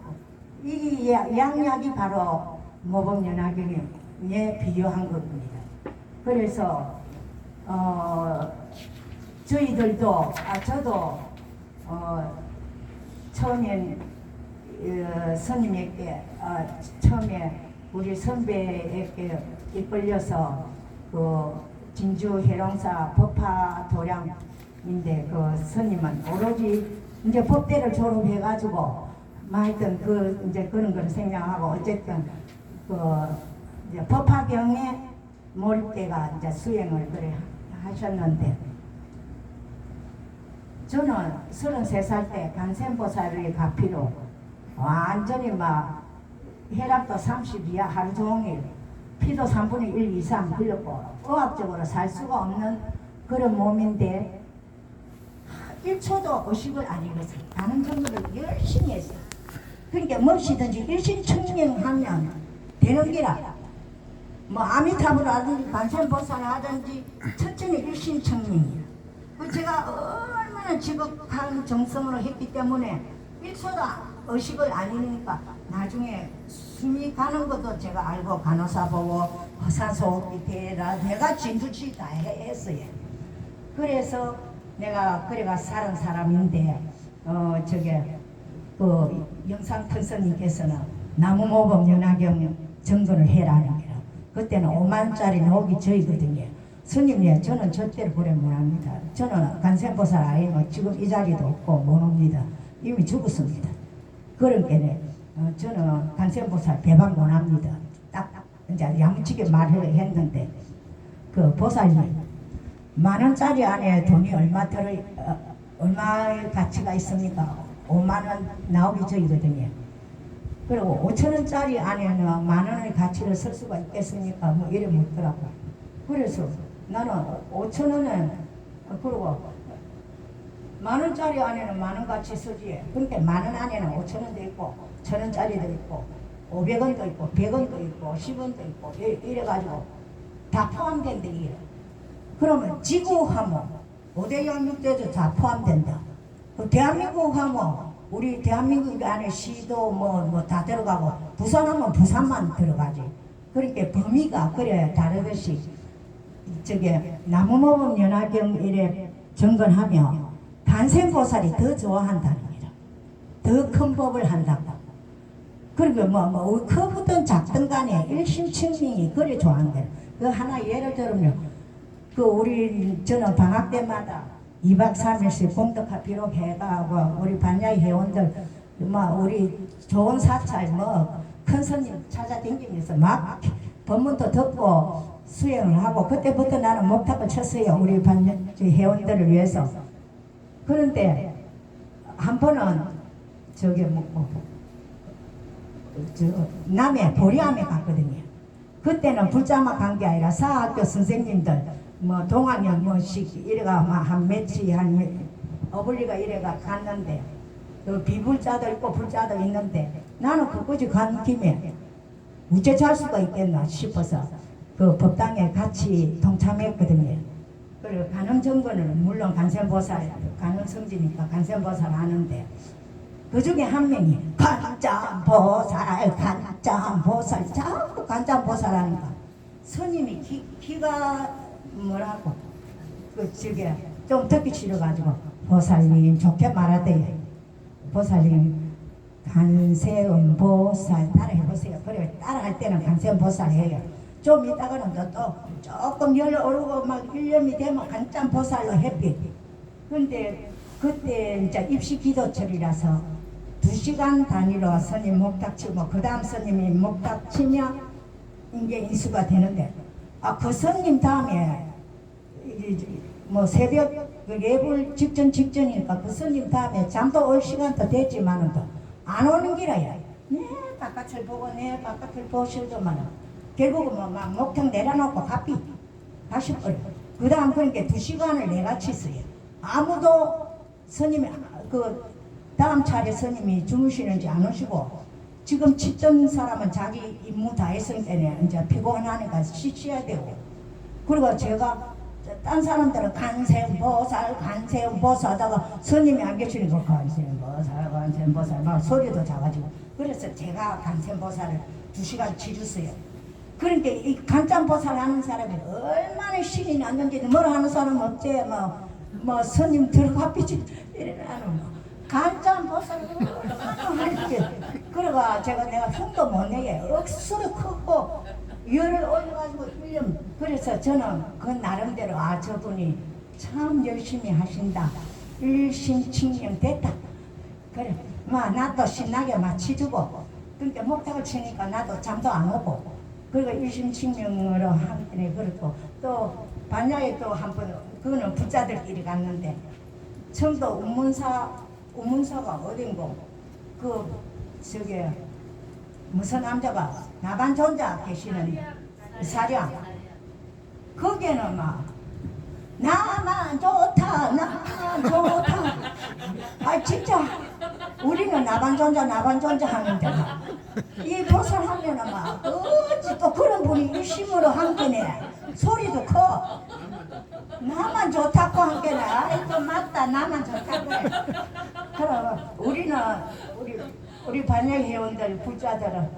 이 양약이 바로 모범연화경에 비유한 겁니다. 그래서 저희들도 저도 처음엔 스님에게 처음에 우리 선배에게 이끌려서 진주 해롱사 법화도량인데 그 스님은 오로지 이제 법대를 졸업해가지고 하여튼 이제 그런 걸 생각하고 어쨌든 이제 법화경에 몰입대가 이제 수행을 그래 하셨는데 저는 33살 때 간센보살의 가피로 완전히 막 혈압도 30 이하 하루 종일 피도 3분의 1 이상 흘렸고 의학적으로 살 수가 없는 그런 몸인데 1초도 의식을 안 잃었어요. 다른 정도를 열심히 했어요. 그러니까 무엇이든지 일심청명하면 되는 기라. 아미타불 하든지 관세음보살 하든지 첫째는 일심청명이야. 제가 얼마나 지극한 정성으로 했기 때문에 1초도 의식을 안 잃으니까 나중에 숨이 가는 것도 제가 알고 간호사 보고 허사소흡기 대라 내가 진두치 다 했어요. 그래서 내가 그래가 살은 사람인데 영상큰 스님께서는 나무모범 연화경 정도를 해라는 거라. 그때는 5만짜리 나오기 저이거든요. 스님이 저는 절대로 그래 못합니다. 저는 간센보살 아니면 지금 이 자리도 없고 못 옵니다. 이미 죽었습니다. 그러니까 저는 간센보살 배방 못합니다. 딱 이제 야무지게 말을 했는데 그 보살님 10,000원짜리 안에 돈이 얼마 얼마의 가치가 있습니까? 5만원 나오기 전이거든요. 그리고 5,000원짜리 안에는 10,000원의 가치를 쓸 수가 있겠습니까? 뭐 이래 묻더라고. 그래서 나는 5,000원은 그리고 10,000원짜리 안에는 10,000원 가치 쓰지. 그러니까 10,000원 안에는 5,000원도 있고 1,000원짜리도 있고 500원도 있고 100원도 있고 10원도 있고 이래가지고 다 포함된다 이래. 그러면 지구하면 5대양 6대도 다 포함된다. 대한민국 하면 우리 대한민국 안에 시도 뭐 다 들어가고 부산하면 부산만 들어가지. 그러니까 범위가 그래 다르듯이 저게 나무모범 연화경 이래 정건하면 간센보살이 더 좋아한다는 거죠. 더 큰 법을 한다고. 그리고 크든 작든 간에 일심층민이 그래 좋아하는 거예요. 그 하나 예를 들면 저는 방학 때마다 2박 3일씩 공덕화 비록 해가고 우리 반야의 회원들 우리 좋은 사찰 큰 스님 찾아다니면서 막 법문도 듣고 수행을 하고 그때부터 나는 목탁을 쳤어요. 우리 반야 회원들을 위해서. 그런데 한 번은 남해 보리암에 갔거든요. 그때는 불자마 간 게 아니라 사학교 선생님들 동안이야 이래가 한 며칠 어불리가 이래가 갔는데 비불자도 있고 불자도 있는데 나는 그까지 간 김에 우째 잘 수가 있겠나 싶어서 그 법당에 같이 동참했거든요. 그리고 간음정거는 물론 간센보살 간음성지니까 간센보살 하는데 그 중에 한 명이 간짬보살 자꾸 간짬보살 하니까 스님이 기가 뭐라고 좀 듣기 싫어가지고 보살님 좋게 말하대요. 보살님 간세음보살 따라 해보세요. 그래 따라할 때는 간세음보살 해요. 좀 이따가는 또 조금 열 오르고 막 1년이 되면 간짬보살로 햇빛. 근데 그때 이제 입시 기도철이라서 2시간 단위로 스님 목탁치고 그 다음 스님이 목탁치면 이게 인수가 되는데 그 스님 다음에 새벽 예불 직전이니까 그 스님 다음에 잠도 올 시간도 됐지만은 또 안 오는 기라야. 네 바깥을 보고 네 바깥을 보실더만은 결국은 막 목탁 내려놓고 가시버려. 그 다음 그러니까 2시간을 내가 쳤어요. 아무도 스님이 그 다음 차례 스님이 주무시는지 안 오시고 지금 치던 사람은 자기 임무 다 했으니까 이제 피곤하니까 쉬셔야 되고 그리고 제가 딴 사람들은 간세음보살 하다가 스님이 안 계시니까 간세음보살 막 소리도 작아지고 그래서 제가 간세음보살을 2시간 치렀어요. 그러니까 이 간짬보살 하는 사람이 얼마나 신이 났는지 뭐라 하는 사람 없지 스님 들어가 삐지 이래나는 간짬보살 그래가 내가 흉도 못 내게 억수로 크고 열을 올려가지고 1년 그래서 저는 그 나름대로 저분이 참 열심히 하신다 일심칭령 됐다 그래 나도 신나게 치주고 그러니까 목탁을 치니까 나도 잠도 안 오고 그리고 일심칭령으로 한편에 그렇고 또 반야에 또 한 번 그거는 부자들끼리 갔는데 청도 우문사가 어딘고 무슨 남자가 나반존자 계시는 사령 거기에는 나만 좋다 진짜 우리는 나반존자 하는데 이 보살 하면은 어찌 또 그런 분이 일심으로 한게네 소리도 커 나만 좋다고 한게네 아이고 맞다 나만 좋다고 해 그럼 우리 반야 회원들 부자들은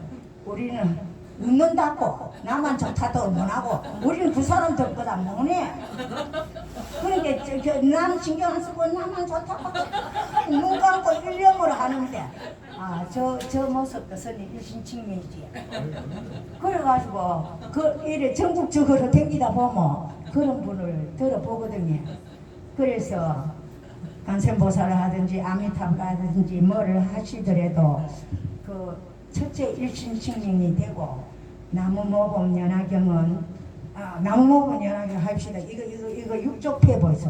우리는 웃는다고 나만 좋다도 못하고 우리는 그 사람들보다 못해 그러니까 남 신경 안 쓰고 나만 좋다고 눈 감고 일념으로 하는데 저 모습도 선이 일신칭명이지. 그래가지고 이래 전국적으로 댕기다 보면 그런 분을 들어보거든요. 그래서 관세음보살을 하든지 아미타불을 하든지 뭐를 하시더라도 그 첫째 일신칭명이 되고 나무모범 연화경은 나무모범 연화경 합시다. 이거 육족패 보이소.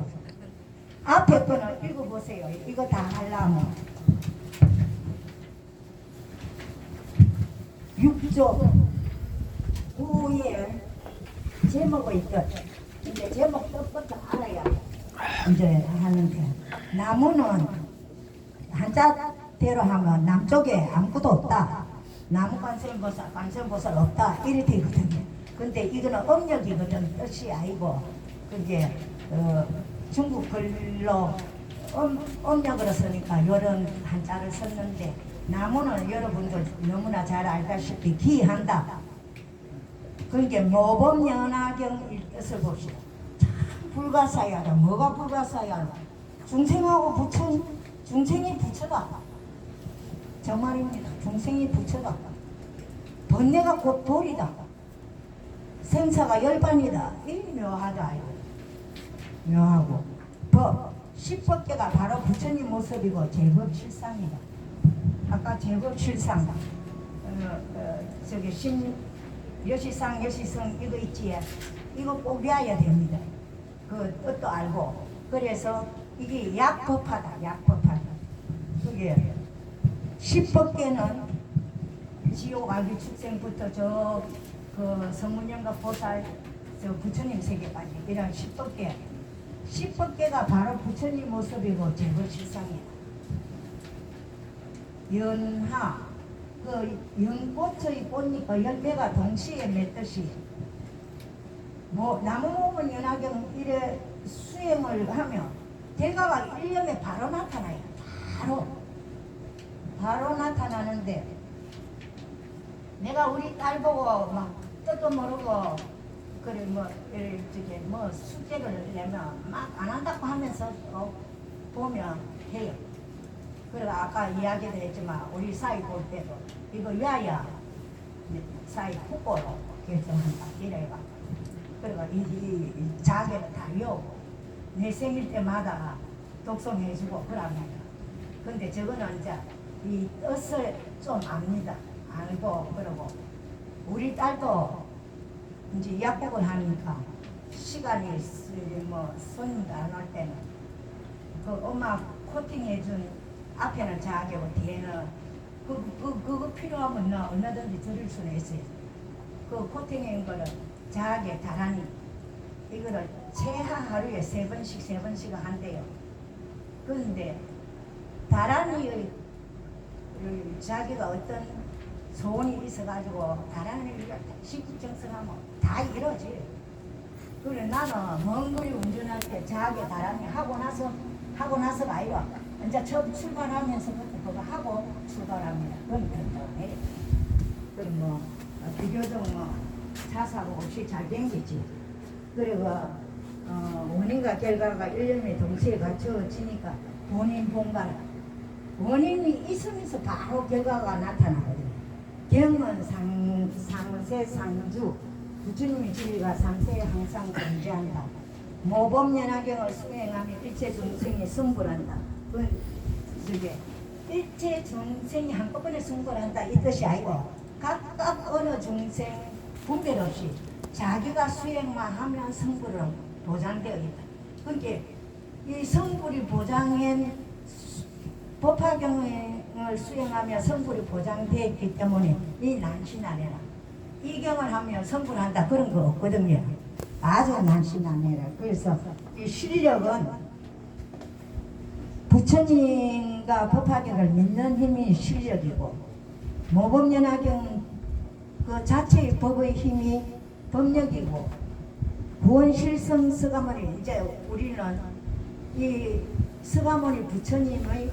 앞에 거는 읽어보세요. 이거 다 하려면 육족 후에 제목이 있거든. 이제 제목 뜻부터 알아야 이제 하는데 나무는 한자대로 하면 남쪽에 아무것도 없다. 나무 관세음보살, 관세음보살 없다. 이래 되거든요. 근데 이거는 음력이거든. 뜻이 아니고 그게 중국 글로 음력으로 쓰니까 이런 한자를 썼는데 나무는 여러분들 너무나 잘 알다시피 기한다. 그러니까 모범연화경의 뜻을 봅시다. 참 불가사의하다. 뭐가 불가사의하노? 중생하고 부처, 중생이 부처다. 정말입니다. 중생이 부처다. 번뇌가 곧 돌이다. 생사가 열반이다. 이 묘하다. 묘하고 법, 십법계가 바로 부처님 모습이고 제법실상이다. 아까 제법실상 저기 여시상 여시성 이거 있지. 이거 꼭 외워야 됩니다. 그 뜻도 알고. 그래서 이게 약법하다. 약법하다. 그게 십법계는 지옥 아기 축생부터 저 그 성문영가 보살 저 부처님 세계까지 이런 십법계. 십법계가 바로 부처님 모습이고 제법실상이야. 연하 그 연꽃의 꽃잎과 열매가 동시에 맺듯이 뭐 나무모범 연화경 이래 수행을 하면 대가가 1년에 바로 나타나요. 바로 나타나는데 내가 우리 딸 보고 막 뜻도 모르고 그래 뭐 이렇게 뭐 숙제를 내면 막 안 한다고 하면서 보면 해요. 그리고 아까 이야기도 했지만 우리 사이 볼 때도 이거 야야 사이 국고로 결정한다 이래가. 그리고 이 자기를 다 외우고 내 생일 때마다 독송해주고 그러면. 근데 저거는 이제 이 뜻을 좀 압니다. 알고 그러고 우리 딸도 이제 약국을 하니까 시간이 뭐 손님도 안 올 때는 그 엄마 코팅해준 앞에는 자기고 뒤에는 그거 필요하면 얼마든지 드릴 수는 있어요. 그 코팅한 거를 자기 다란히 이거를 최하 하루에 3번씩 한대요. 그런데 다란히 자기가 어떤 소원이 있어가지고 다란히를 식구정성하면 다 이루어져요. 그래 나는 먼 거리 운전할 때 자기 다란히 하고 나서가 아니라 이제 처음 출발하면서부터 그거 하고 출발합니다. 그건 된다네. 그럼 뭐 비교적 뭐 차사고 없이 잘 댕기지. 그리고 원인과 결과가 1년에 동시에 갖춰지니까 본인 본관 원인이 있으면서 바로 결과가 나타나거든요. 경은 상세 상주 부처님의 진리가 상세에 항상 존재한다. 모범연화경을 수행하며 일체 중생이 승불한다. 저게 일체 중생이 한꺼번에 승불한다 이 뜻이 아니고 각각 어느 중생 분별 없이 자기가 수행만 하면 승불은 보장되어 있다. 그러니까 이 승불이 보장한 법화경을 수행하며 성불이 보장되어 있기 때문에 이 난신안해라. 이 경을 하면 성불한다 그런 거 없거든요. 아주 난신안해라. 그래서 이 실력은 부처님과 법화경을 믿는 힘이 실력이고 모범연화경 그 자체의 법의 힘이 법력이고 구원실성 서가모니 이제 우리는 이 서가모니 부처님의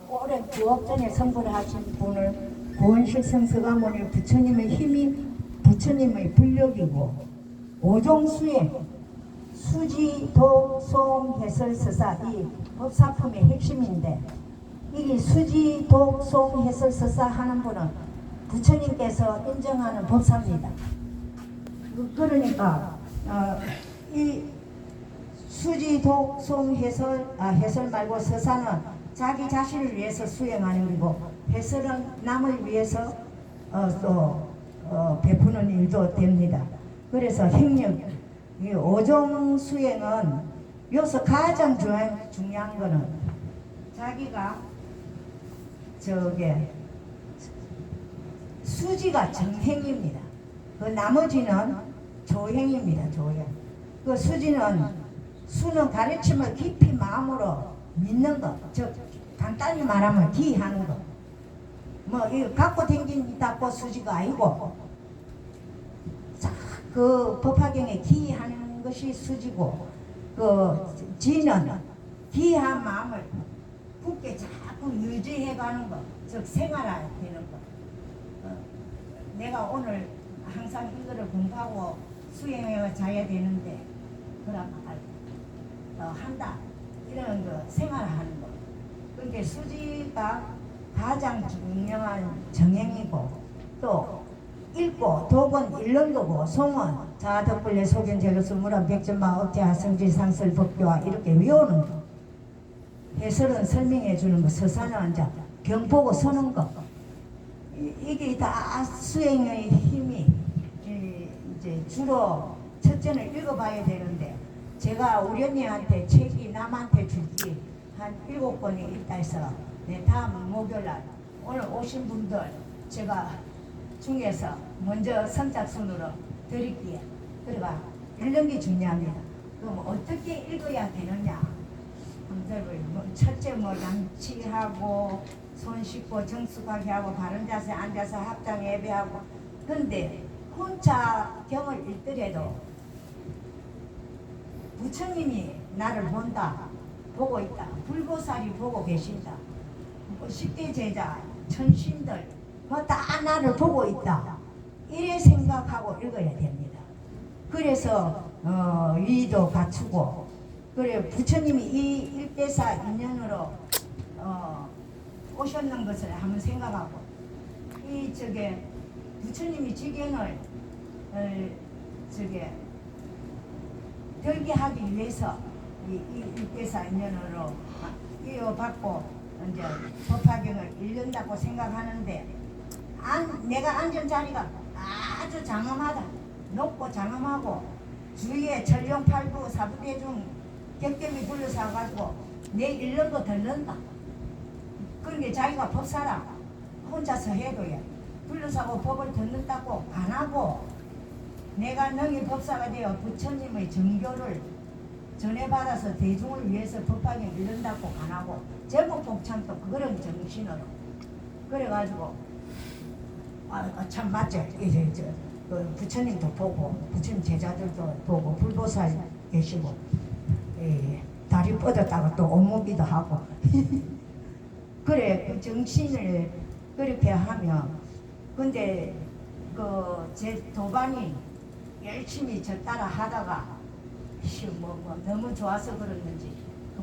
올해 9억 전에 성불하신 분을 구원실성 서가모니 부처님의 힘이 부처님의 불력이고 오종수의 수지, 도, 소음, 해설, 서사 이 법사품의 핵심인데 이게 이 수지 독송 해설 서사 하는 분은 부처님께서 인정하는 법사입니다. 그러니까 이 수지 독송 해설 말고 서사는 자기 자신을 위해서 수행하는 일이고, 해설은 남을 위해서 베푸는 일도 됩니다. 그래서 행력, 이 오종 수행은 여기서 가장 중요한 거는 자기가 수지가 정행입니다. 그 나머지는 조행입니다. 조행. 그 수는 가르침을 깊이 마음으로 믿는 것. 즉 간단히 말하면 기하는 것. 뭐 이거 갖고 댕긴다고 수지가 아니고, 그 법화경에 기하는 것이 수지고, 그 지는 기한 마음을 굳게 자꾸 유지해가는 것, 즉 생활화되는 것. 내가 오늘 항상 이거를 공부하고 수행해 자야 되는데, 그러면 한다, 이런 거 생활하는 거. 그러니까 수지가 가장 중요한 정행이고, 또 읽고 독은 읽는 거고, 송은 자덕불례 소견제로 수무란 백전마 업자 성질 상설 법교와 이렇게 외우는 거. 해설은 설명해 주는 거. 서사는 이제 병 보고 서는 거. 이게 다 수행의 힘이 이제 주로 첫째는 읽어봐야 되는데, 제가 우리 언니한테 책이 남한테 줄기 한 7권이 있다 해서 다음 목요일날 오늘 오신 분들 제가 중에서 먼저 선착순으로 드릴게요. 그러니까 읽는 게 중요합니다. 그럼 어떻게 읽어야 되느냐? 첫째 양치하고 손 씻고 정숙하게 하고 바른 자세 앉아서 합당 예배하고. 근데 혼자 경을 읽더라도 부처님이 나를 본다, 보고 있다, 불보살이 보고 계신다, 10대 제자, 천신들 다 나를 보고 있다, 이래 생각하고 읽어야 됩니다. 그래서 위도 갖추고, 그래 부처님이 이 일대사 인연으로 오셨는 것을 한번 생각하고, 부처님이 지경을 들게 하기 위해서 이 일대사 인연으로 이어받고 이제 법화경을 읽는다고 생각하는데, 내가 앉은 자리가 아주 장엄하다, 높고 장엄하고 주위에 천룡팔부 사부대중 격gem이 둘러싸가지고 내 읽는 거 듣는다. 그런데 자기가 법사라 혼자서 해도야 둘러싸고 법을 듣는다고 안 하고, 내가 능히 법사가 되어 부처님의 정교를 전해받아서 대중을 위해서 법화경 읽는다고 안 하고, 제목 복창도 그런 정신으로. 그래가지고 참 맞죠. 이제 그 부처님도 보고, 부처님 제자들도 보고, 불보살 계시고, 다리 뻗었다가 또 옴무기도 하고 그래, 그 정신을 그렇게 하면. 근데 제 도반이 열심히 저 따라 하다가 너무 좋아서 그랬는지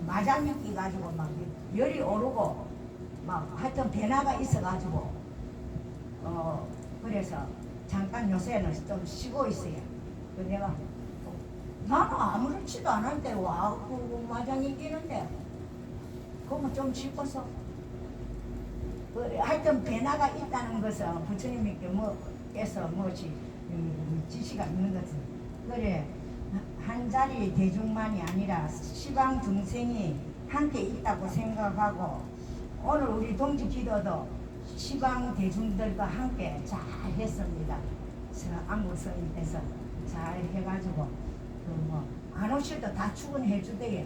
마장이 가지고 막 열이 오르고 막 하여튼 변화가 있어가지고 그래서 잠깐 요새는 좀 쉬고 있어요. 내가 나는 아무렇지도 않은데 와 마장이 끼는데 그러면 좀 싶어서 하여튼 변화가 있다는 것은 부처님께 뭐에서 무엇이 지시가 있는 것은, 그래 한 자리 대중만이 아니라 시방 중생이 함께 있다고 생각하고, 오늘 우리 동지 기도도 시방 대중들과 함께 잘 했습니다. 안국성님께서 잘 해가지고 안 오셔도 다 출근해 주대요.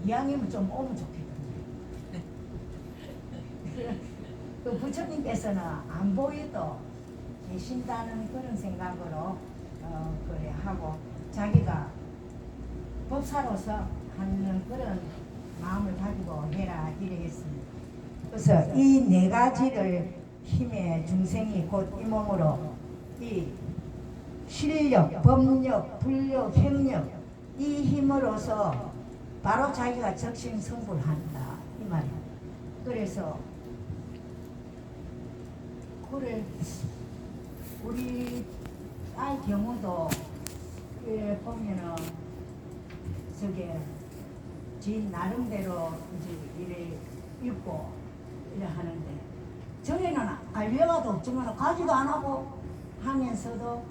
이왕이면 좀 오면 좋겠던데. 그 부처님께서는 안 보여도 계신다는 그런 생각으로 그래 하고, 자기가 법사로서 하는 그런 마음을 가지고 해라 이래 했습니다. 그래서 이 네 가지를 힘에 중생이 곧 이 몸으로 이 실력, 법력, 불력, 행력, 이 힘으로서 바로 자기가 적심성불한다 이 말이에요. 그래서 그래 우리 딸 경우도 보면은 저게 지 나름대로 이제 이래 읽고 이래 하는데 저희는 알려가도 없지만 가지도 안 하고 하면서도